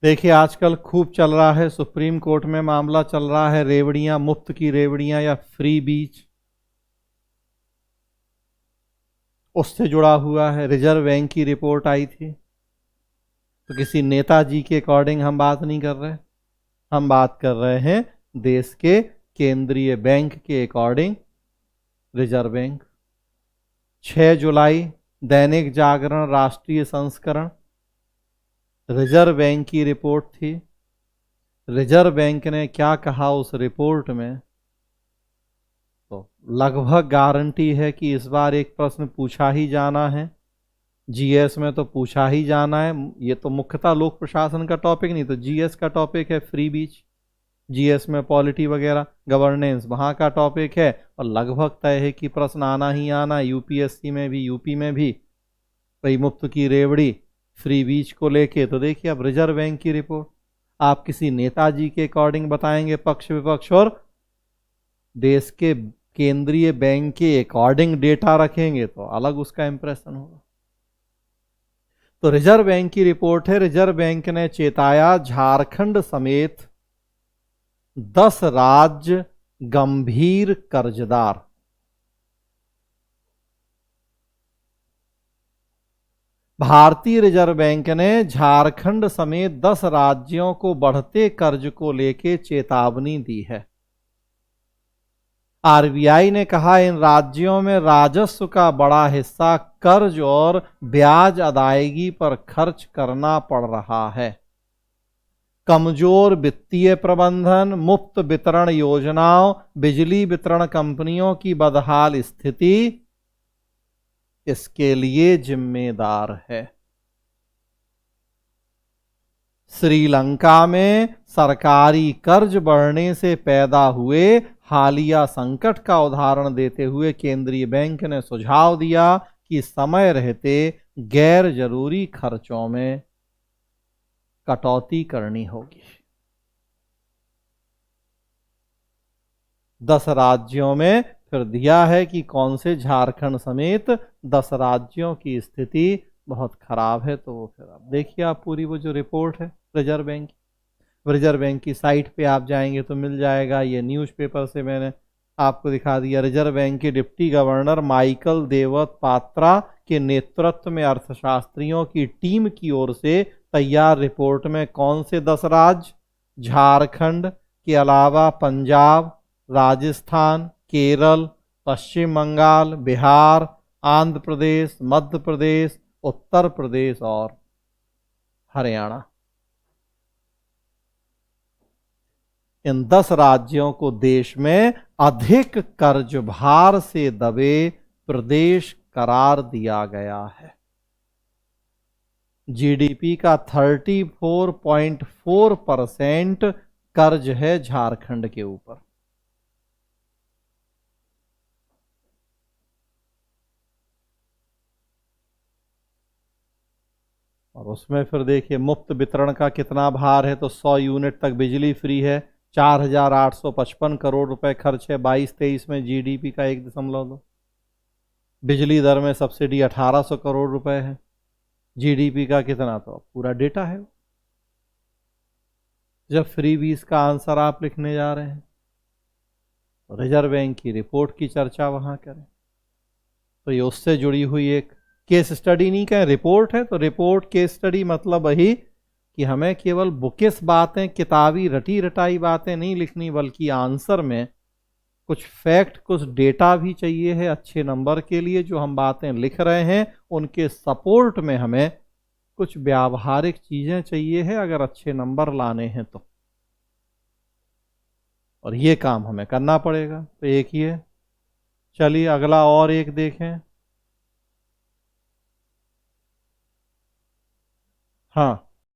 देखिए आजकल खूब चल रहा है, सुप्रीम कोर्ट में मामला चल रहा है, रेवड़ियां, मुफ्त की रेवड़ियां या फ्री बीज, उससे जुड़ा हुआ है। रिजर्व बैंक की रिपोर्ट आई थी, तो किसी नेताजी के अकॉर्डिंग हम बात नहीं कर रहे, हम बात कर रहे हैं देश के केंद्रीय बैंक के अकॉर्डिंग। रिजर्व बैंक 6 जुलाई, दैनिक जागरण राष्ट्रीय संस्करण, रिजर्व बैंक की रिपोर्ट थी। रिजर्व बैंक ने क्या कहा उस रिपोर्ट में, तो लगभग गारंटी है कि इस बार एक प्रश्न पूछा ही जाना है, जीएस में तो पूछा ही जाना है। ये तो मुख्यतः लोक प्रशासन का टॉपिक नहीं, तो जीएस का टॉपिक है फ्री बीज। जीएस में पॉलिटी वगैरह गवर्नेंस वहाँ का टॉपिक है, और लगभग तय है कि प्रश्न आना ही आना, यूपीएससी में भी यूपी में भी। भाई मुफ्त की रेवड़ी, फ्री बीज को लेके तो देखिए अब रिजर्व बैंक की रिपोर्ट, आप किसी नेताजी के अकॉर्डिंग बताएंगे पक्ष विपक्ष, और देश के केंद्रीय बैंक के अकॉर्डिंग डेटा रखेंगे तो अलग उसका इंप्रेशन होगा। तो रिजर्व बैंक की रिपोर्ट है, रिजर्व बैंक ने चेताया झारखंड समेत 10 राज्य गंभीर कर्जदार। भारतीय रिजर्व बैंक ने झारखंड समेत 10 राज्यों को बढ़ते कर्ज को लेकर चेतावनी दी है। आरबीआई ने कहा इन राज्यों में राजस्व का बड़ा हिस्सा कर्ज और ब्याज अदायगी पर खर्च करना पड़ रहा है। कमजोर वित्तीय प्रबंधन, मुफ्त वितरण योजनाओं, बिजली वितरण कंपनियों की बदहाल स्थिति इसके लिए जिम्मेदार है। श्रीलंका में सरकारी कर्ज बढ़ने से पैदा हुए हालिया संकट का उदाहरण देते हुए केंद्रीय बैंक ने सुझाव दिया कि समय रहते गैर जरूरी खर्चों में कटौती करनी होगी। 10 राज्यों में फिर दिया है कि कौन से, झारखंड समेत 10 राज्यों की स्थिति बहुत खराब है। तो वो फिर आप देखिए, आप पूरी वो जो रिपोर्ट है रिजर्व बैंक की, रिजर्व बैंक की साइट पे आप जाएंगे तो मिल जाएगा। ये न्यूज़पेपर से मैंने आपको दिखा दिया। रिजर्व बैंक के डिप्टी गवर्नर माइकल देवत पात्रा के नेतृत्व में अर्थशास्त्रियों की टीम की ओर से तैयार रिपोर्ट में कौन से 10 राज्य, झारखंड के अलावा पंजाब, राजस्थान, केरल, पश्चिम बंगाल, बिहार, आंध्र प्रदेश, मध्य प्रदेश, उत्तर प्रदेश और हरियाणा, इन 10 राज्यों को देश में अधिक कर्ज भार से दबे प्रदेश करार दिया गया है। जीडीपी का 34.4% कर्ज है झारखंड के ऊपर। और उसमें फिर देखिए मुफ्त वितरण का कितना भार है, तो 100 यूनिट तक बिजली फ्री है, 4,855 करोड़ रुपए खर्च है 22-23 में, जीडीपी का 1.2। बिजली दर में सब्सिडी 1,800 करोड़ रुपए है, जीडीपी का कितना, तो पूरा डेटा है। जब फ्री बीज का आंसर आप लिखने जा रहे हैं तो रिजर्व बैंक की रिपोर्ट की चर्चा वहां करें, तो ये उससे जुड़ी हुई एक केस स्टडी नहीं कहें, रिपोर्ट है। तो रिपोर्ट केस स्टडी मतलब वही कि हमें केवल बुकिस बातें, किताबी रटी रटाई बातें नहीं लिखनी, बल्कि आंसर में कुछ फैक्ट, कुछ डेटा भी चाहिए है अच्छे नंबर के लिए। जो हम बातें लिख रहे हैं उनके सपोर्ट में हमें कुछ व्यावहारिक चीजें चाहिए है अगर अच्छे नंबर लाने हैं तो, और ये काम हमें करना पड़ेगा। तो एक ही है, चलिए अगला और एक देखें। हाँ,